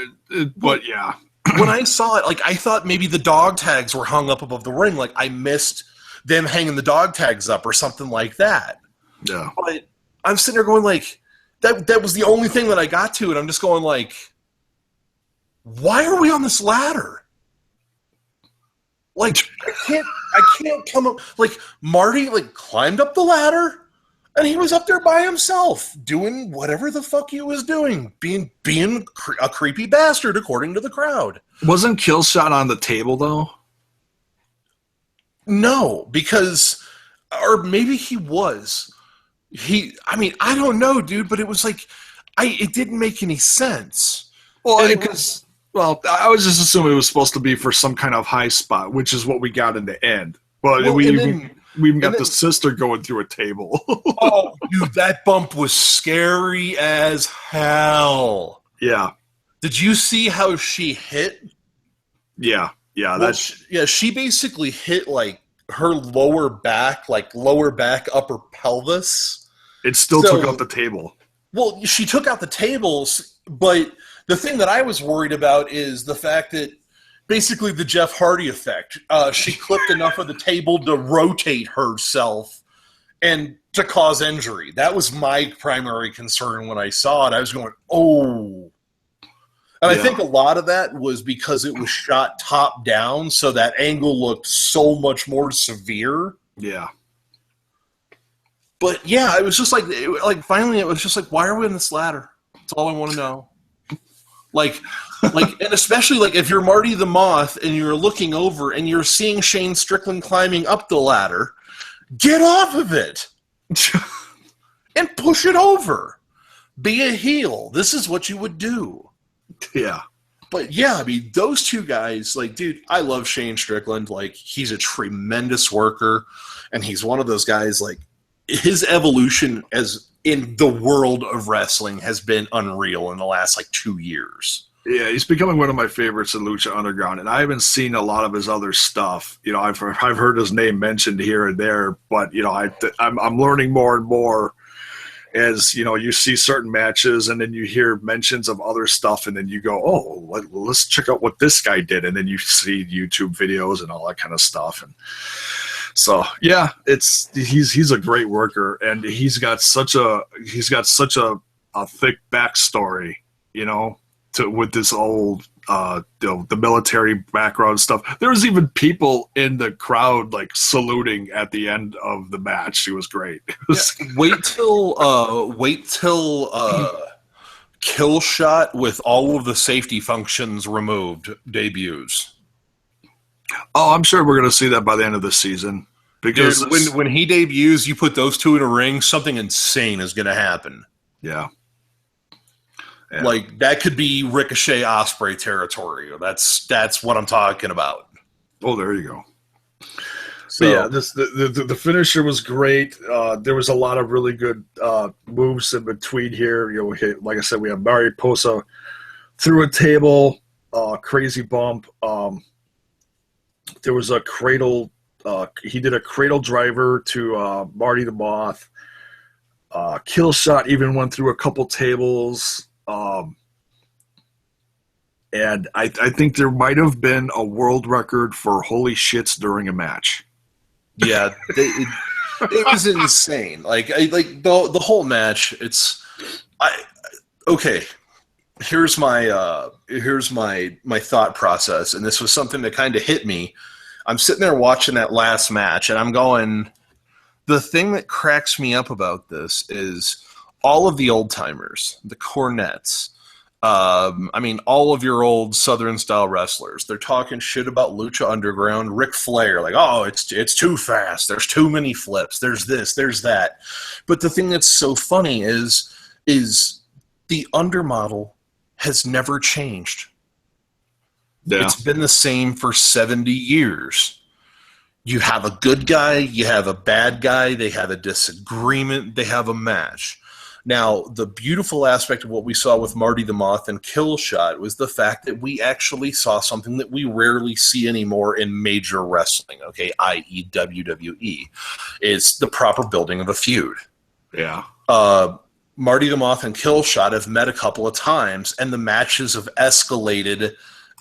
but yeah. When I saw it, like I thought maybe the dog tags were hung up above the ring. Like I missed them hanging the dog tags up or something like that. Yeah. But I'm sitting there going like, that was the only thing that I got to, and I'm just going like, why are we on this ladder? Like I can't come up. Like Marty like climbed up the ladder, and he was up there by himself doing whatever the fuck he was doing, being a creepy bastard according to the crowd. Wasn't Killshot on the table though? No, because or maybe he was. I mean, I don't know, dude, but it was like it didn't make any sense. Well, because I was just assuming it was supposed to be for some kind of high spot, which is what we got in the end. But we even got the sister going through a table. Oh, dude, that bump was scary as hell. Yeah. Did you see how she hit? Yeah. She basically hit like her lower back, upper pelvis. It still took out the table. Well, she took out the tables, but the thing that I was worried about is the fact that basically the Jeff Hardy effect. She clipped enough of the table to rotate herself and to cause injury. That was my primary concern when I saw it. I was going, oh. And I think a lot of that was because it was shot top down, so that angle looked so much more severe. Yeah. But yeah, it was just like finally it was just like, why are we on this ladder? That's all I want to know. Like, and especially like if you're Marty the Moth and you're looking over and you're seeing Shane Strickland climbing up the ladder, get off of it and push it over. Be a heel. This is what you would do. Yeah. But yeah, I mean, those two guys, like, dude, I love Shane Strickland. Like, he's a tremendous worker, and he's one of those guys, like, his evolution as in the world of wrestling has been unreal in the last, like, 2 years. Yeah, he's becoming one of my favorites in Lucha Underground, and I haven't seen a lot of his other stuff. You know, I've heard his name mentioned here and there, but, you know, I'm learning more and more as, you know, you see certain matches and then you hear mentions of other stuff and then you go, oh, let's check out what this guy did. And then you see YouTube videos and all that kind of stuff. And so, yeah, he's a great worker, and he's got such a thick backstory, you know, with this old, the military background stuff. There was even people in the crowd like saluting at the end of the match. It was great. Wait till Killshot with all of the safety functions removed debuts. Oh, I'm sure we're going to see that by the end of the season. Because dude, when he debuts, you put those two in a ring, something insane is going to happen. Yeah. Yeah. Like, that could be Ricochet Osprey territory. That's what I'm talking about. Oh, there you go. So yeah, the finisher was great. There was a lot of really good moves in between here. You know, like I said, we have Mariposa through a table, crazy bump. There was a cradle. He did a cradle driver to Marty the Moth. Killshot even went through a couple tables. And I think there might have been a world record for holy shits during a match. Yeah, it was insane. Like the whole match. Okay. Here's my thought process, and this was something that kind of hit me. I'm sitting there watching that last match, and I'm going, the thing that cracks me up about this is all of the old timers, the Cornettes, all of your old Southern style wrestlers, they're talking shit about Lucha Underground. Ric Flair, like, oh, it's too fast. There's too many flips. There's this, there's that. But the thing that's so funny is the undermodel has never changed. Yeah. It's been the same for 70 years. You have a good guy, you have a bad guy, they have a disagreement, they have a match. Now, the beautiful aspect of what we saw with Marty the Moth and Killshot was the fact that we actually saw something that we rarely see anymore in major wrestling, okay, i.e. WWE. It's the proper building of a feud. Yeah. Marty the Moth and Killshot have met a couple of times, and the matches have escalated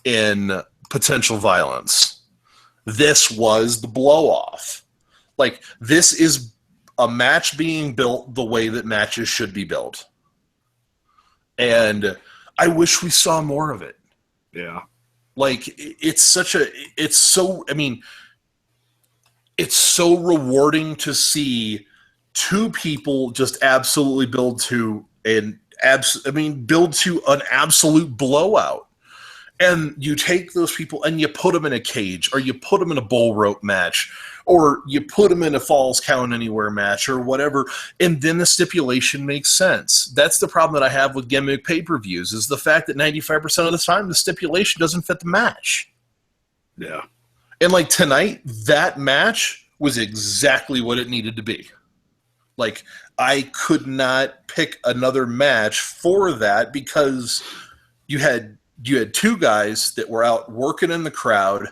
in potential violence. This was the blow-off. Like, this is a match being built the way that matches should be built. And I wish we saw more of it. Yeah. Like, it's so rewarding to see two people just absolutely build to an absolute blowout. And you take those people and you put them in a cage, or you put them in a bull rope match, or you put them in a Falls Count Anywhere match, or whatever, and then the stipulation makes sense. That's the problem that I have with gimmick pay-per-views, is the fact that 95% of the time the stipulation doesn't fit the match. Yeah. And like tonight, that match was exactly what it needed to be. Like, I could not pick another match for that, because you had two guys that were out working in the crowd,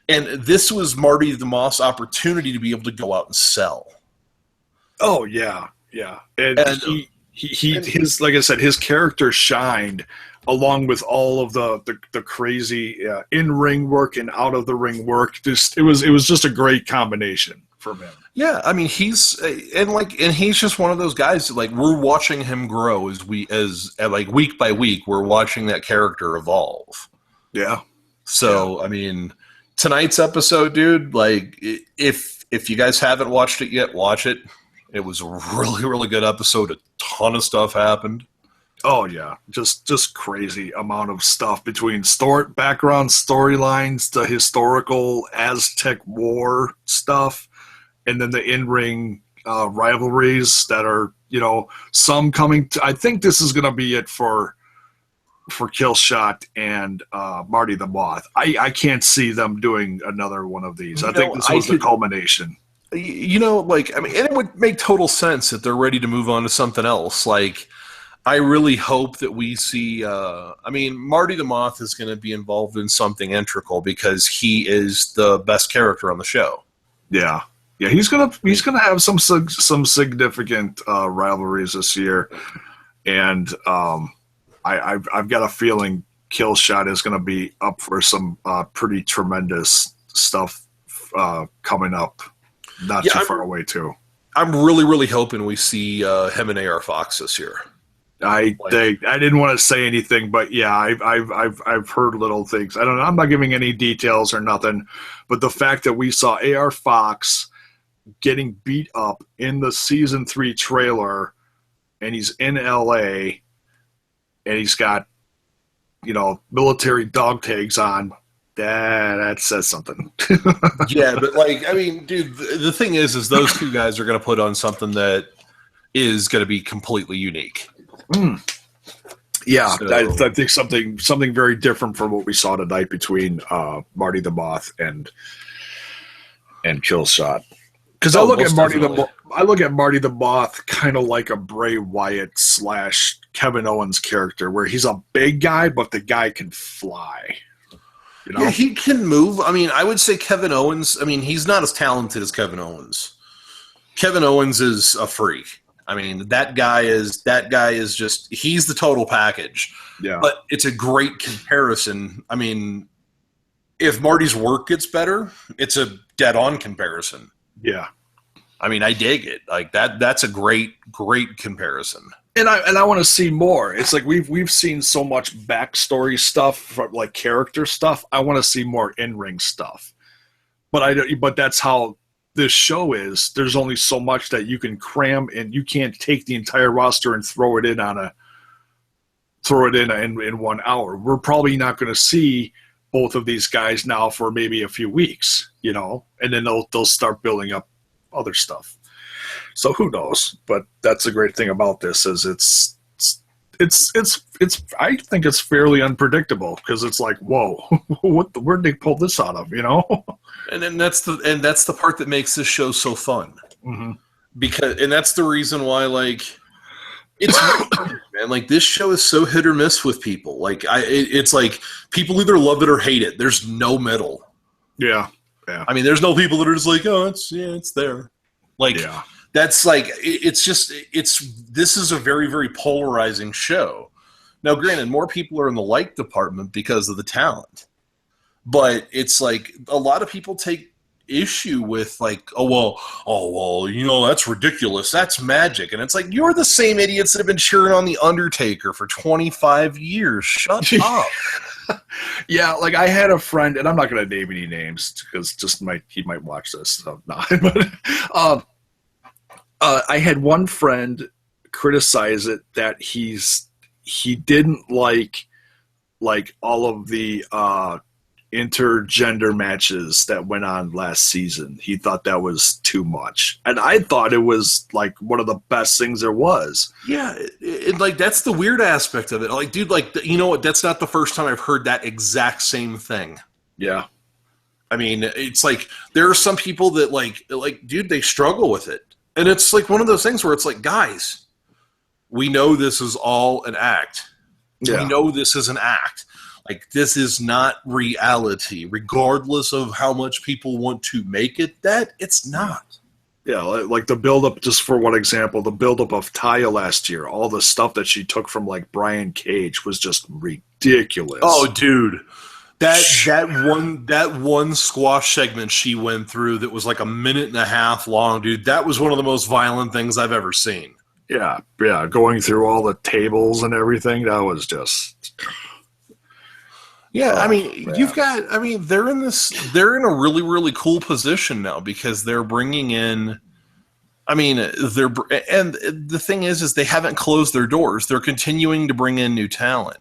and this was Marty the Moth's opportunity to be able to go out and sell. Oh yeah, yeah, and his, like I said, his character shined along with all of the crazy in-ring work and out of the ring work. Just it was just a great combination from him. Yeah, I mean, he's just one of those guys that, like, we're watching him grow as week by week, we're watching that character evolve. Yeah. So, yeah. I mean, tonight's episode, dude, like, if you guys haven't watched it yet, watch it. It was a really, really good episode. A ton of stuff happened. Oh yeah, just crazy amount of stuff between background storylines, the historical Aztec War stuff, and then the in-ring rivalries that are, some coming to. I think this is going to be it for Killshot and Marty the Moth. I can't see them doing another one of these. I think this was the culmination. And it would make total sense that they're ready to move on to something else. Like, I really hope that we see. Marty the Moth is going to be involved in something integral, because he is the best character on the show. Yeah. Yeah, he's gonna have some significant rivalries this year, and I've got a feeling Killshot is going to be up for some pretty tremendous stuff coming up, not too far away too. I'm really, really hoping we see him and AR Fox this year. I didn't want to say anything, but yeah, I've heard little things. I don't know. I'm not giving any details or nothing, but the fact that we saw AR Fox getting beat up in the season 3 trailer, and he's in LA, and he's got, military dog tags on, that says something. Yeah, but dude, the thing is those two guys are going to put on something that is going to be completely unique. Yeah, so, I think something very different from what we saw tonight between Marty the Moth and Killshot. Because I look at Marty the Moth kind of like a Bray Wyatt / Kevin Owens character, where he's a big guy, but the guy can fly. Yeah, he can move. I mean, I would say Kevin Owens. I mean, he's not as talented as Kevin Owens. Kevin Owens is a freak. I mean, that guy is just, he's the total package. Yeah. But it's a great comparison. I mean, if Marty's work gets better, it's a dead-on comparison. Yeah. I mean, I dig it. Like, that's a great comparison. And I want to see more. It's like we've seen so much backstory stuff, like character stuff. I want to see more in-ring stuff. But that's how this show is. There's only so much that you can cram, and you can't take the entire roster and throw it in in 1 hour. We're probably not going to see both of these guys now for maybe a few weeks, and then they'll start building up other stuff. So who knows? But that's the great thing about this, is it's I think it's fairly unpredictable, because it's like, whoa, where'd they pull this out of? And then that's the part that makes this show so fun. Mm-hmm. And that's the reason why, like, It's weird, man. Like, this show is so hit or miss with people. Like, it's like people either love it or hate it. There's no middle. Yeah. I mean, there's no people that are just like, oh, it's there. Like, that's like, this is a very, very polarizing show. Now, granted, more people are in the like department because of the talent, but it's like a lot of people take issue with like, oh well, you know, that's ridiculous, that's magic, and it's like, you're the same idiots that have been cheering on the Undertaker for 25 years. Shut up. Yeah, like I had a friend, and I'm not going to name any names because he might watch this. So no. But I had one friend criticize it that he didn't like all of the intergender matches that went on last season. He thought that was too much, and I thought it was like one of the best things there was. Yeah, like that's the weird aspect of it. Like, dude, like, you know what? That's not the first time I've heard that exact same thing. Yeah, I mean, it's like there are some people that like, dude, they struggle with it, and it's like one of those things where it's like, guys, we know this is all an act. Yeah. We know this is an act. Like, this is not reality, regardless of how much people want to make it that, it's not. Yeah, like the build-up, just for one example, the build-up of Taya last year, all the stuff that she took from, like, Brian Cage was just ridiculous. Oh, dude. That one squash segment she went through that was like a minute and a half long, dude, that was one of the most violent things I've ever seen. Yeah, going through all the tables and everything, that was just... Yeah, I mean, they're in a really, really cool position now because they're bringing in, and the thing is they haven't closed their doors. They're continuing to bring in new talent.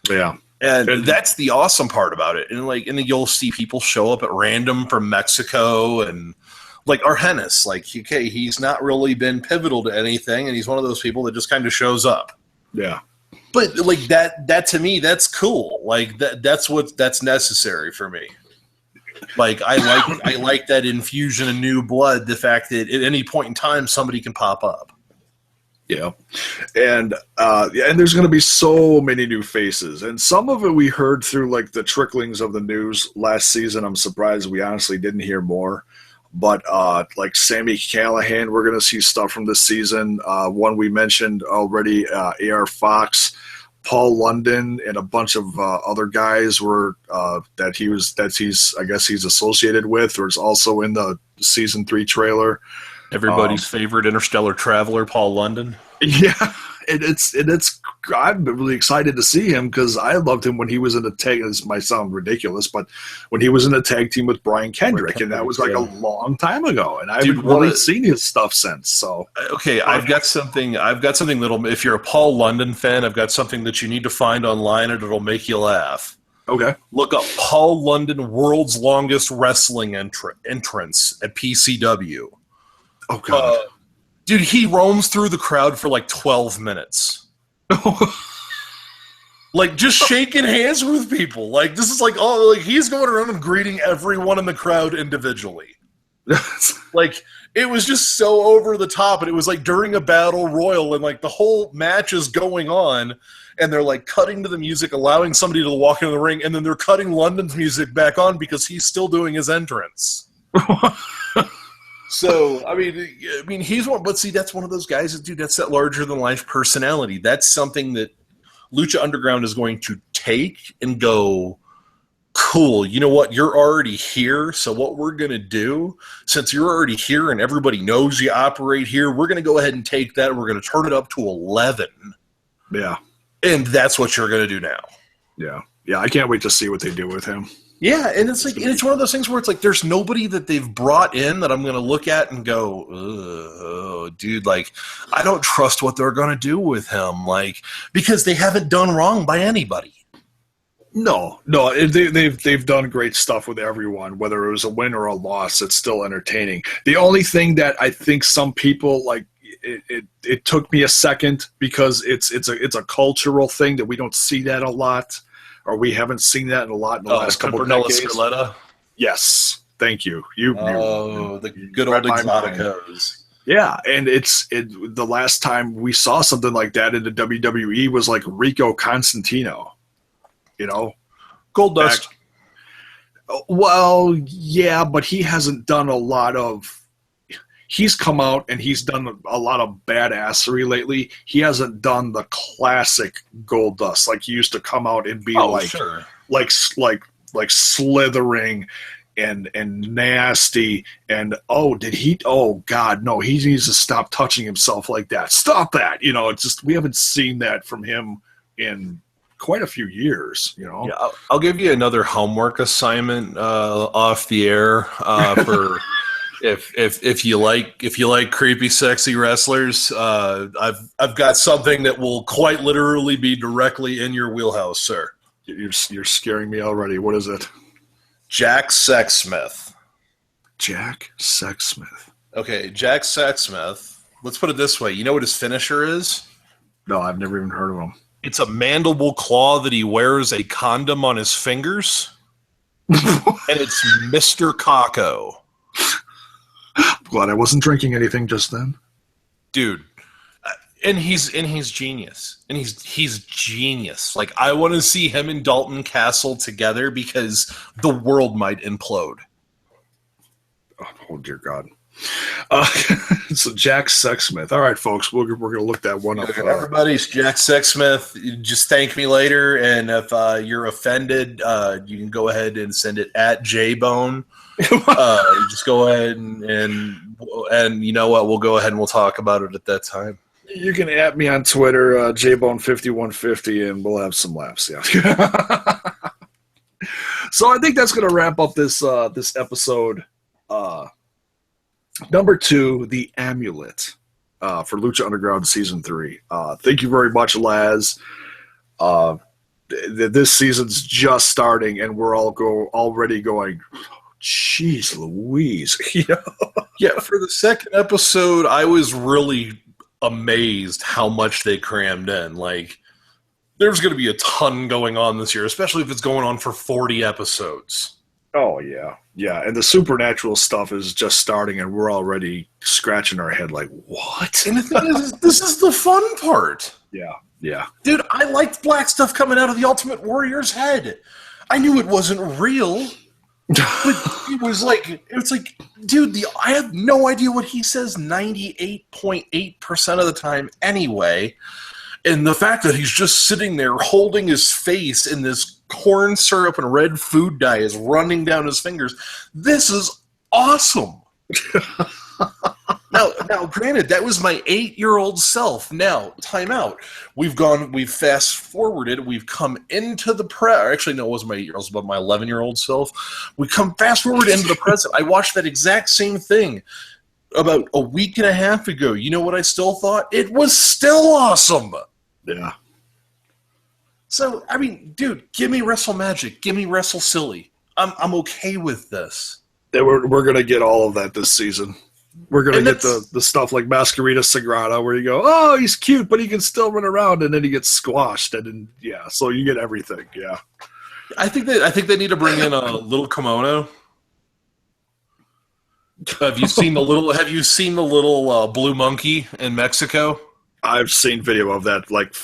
Yeah. And that's the awesome part about it. And you'll see people show up at random from Mexico and like Argenis, like, okay, he's not really been pivotal to anything, and he's one of those people that just kind of shows up. Yeah. But like that to me, that's cool. Like that's necessary for me. Like I like that infusion of new blood. The fact that at any point in time somebody can pop up. Yeah, and there's going to be so many new faces, and some of it we heard through like the tricklings of the news last season. I'm surprised we honestly didn't hear more. But like Sami Callihan, we're going to see stuff from this season. One we mentioned already, AR Fox, Paul London, and a bunch of other guys were he's associated with, or is also in the season 3 trailer. Everybody's favorite interstellar traveler, Paul London. Yeah, it's I'm really excited to see him because I loved him when he was in a tag. This might sound ridiculous, but when he was in a tag team with Brian Kendrick, and that was like a long time ago, and I haven't really seen his stuff since. So okay, I've got something that'll, if you're a Paul London fan, I've got something that you need to find online, and it'll make you laugh. Okay, look up Paul London, world's longest wrestling entrance at PCW. Oh god. Dude, he roams through the crowd for like 12 minutes. Like, just shaking hands with people. Like, this is like, oh, like he's going around and greeting everyone in the crowd individually. Like, it was just so over the top. And it was like during a battle royal, and like the whole match is going on, and they're like cutting to the music, allowing somebody to walk into the ring, and then they're cutting London's music back on because he's still doing his entrance. So, I mean, he's one, but see, that's one of those guys, dude, that's that larger than life personality. That's something that Lucha Underground is going to take and go, cool, you know what, you're already here, so what we're going to do, since you're already here and everybody knows you operate here, we're going to go ahead and take that and we're going to turn it up to 11. Yeah. And that's what you're going to do now. Yeah. Yeah, I can't wait to see what they do with him. Yeah, and it's like, and it's one of those things where it's like there's nobody that they've brought in that I'm going to look at and go, oh, dude, like I don't trust what they're going to do with him, like because they haven't done wrong by anybody. No, they've done great stuff with everyone, whether it was a win or a loss. It's still entertaining. The only thing that I think some people like, it took me a second because it's a cultural thing that we don't see that a lot. Or we haven't seen that in the last couple of decades. Scaletta? Yes, thank you. The good old Exoticos. Yeah, and the last time we saw something like that in the WWE was like Rico Constantino, you know, Gold back. Dust. Well, yeah, but he hasn't done a lot of. He's come out and he's done a lot of badassery lately. He hasn't done the classic Gold Dust like he used to come out and be Sure. like slithering and nasty and oh god no, he needs to stop touching himself like that. Stop that. It's just we haven't seen that from him in quite a few years. Yeah, I'll give you another homework assignment off the air for if you like creepy sexy wrestlers. I've got something that will quite literally be directly in your wheelhouse, sir. You're scaring me already. What is it? Jack Sexsmith. Jack Sexsmith. Okay, Jack Sexsmith. Let's put it this way. You know what his finisher is? No, I've never even heard of him. It's a mandible claw that he wears a condom on his fingers. And it's Mr. Kako. I'm glad I wasn't drinking anything just then. Dude. And he's genius. And he's genius. Like, I want to see him and Dalton Castle together because the world might implode. Oh dear God. So Jack Sexsmith. All right, folks, we're gonna look that one up. Everybody's Jack Sexsmith. Just thank me later, and if you're offended, you can go ahead and send it at JAYBONE. Just go ahead and you know what? We'll go ahead and we'll talk about it at that time. You can at me on Twitter, JAYBONE5150, and we'll have some laughs. Yeah. So I think that's gonna wrap up this episode. Number 2, the Amulet, for Lucha Underground Season 3. Thank you very much, Laz. This season's just starting, and we're already going, jeez Louise. Yeah, for the second episode, I was really amazed how much they crammed in. Like, there's going to be a ton going on this year, especially if it's going on for 40 episodes. Oh, yeah. Yeah, and the supernatural stuff is just starting, and we're already scratching our head like, what? And the thing is, this is the fun part. Yeah. Dude, I liked black stuff coming out of the Ultimate Warrior's head. I knew it wasn't real, but it's like, dude, I have no idea what he says 98.8% of the time anyway. And the fact that he's just sitting there holding his face in this corn syrup and red food dye is running down his fingers. This is awesome. Now, granted, that was my 8-year-old self. Now, time out. We've fast forwarded. We've come into the actually, no, it wasn't my 8-year-old, it was about my 11-year-old self. We come fast forward into the present. I watched that exact same thing about a week and a half ago. You know what I still thought? It was still awesome. Yeah. So, I mean, dude, give me Wrestle Magic. Give me Wrestle Silly. I'm okay with this. Yeah, we're going to get all of that this season. We're going to get the stuff like Masquerita Sagrada where you go, oh, he's cute, but he can still run around, and then he gets squashed. And then, yeah, so you get everything, yeah. I think they need to bring in a little kimono. Have you seen the little blue monkey in Mexico? I've seen video of that, like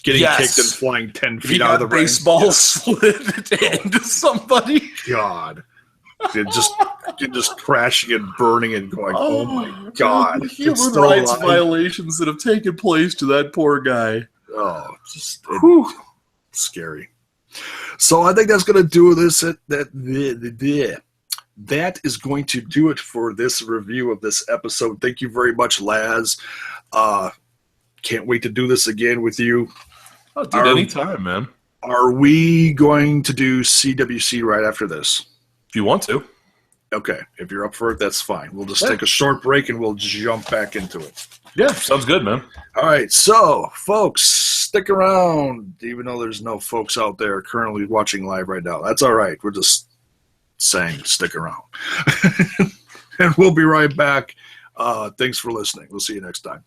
getting kicked and flying 10 feet out of the ring. Baseball slid into somebody. God. Just crashing and burning and going, oh my God. The human rights violations that have taken place to that poor guy. Oh, just scary. So I think that's going to do this. That is going to do it for this review of this episode. Thank you very much, Laz. Can't wait to do this again with you. Oh, dude, anytime, man. Are we going to do CWC right after this? If you want to. Okay. If you're up for it, that's fine. We'll just take a short break and we'll jump back into it. Yeah, sounds good, man. All right. So, folks, stick around, even though there's no folks out there currently watching live right now. That's all right. We're just saying stick around. And we'll be right back. Thanks for listening. We'll see you next time.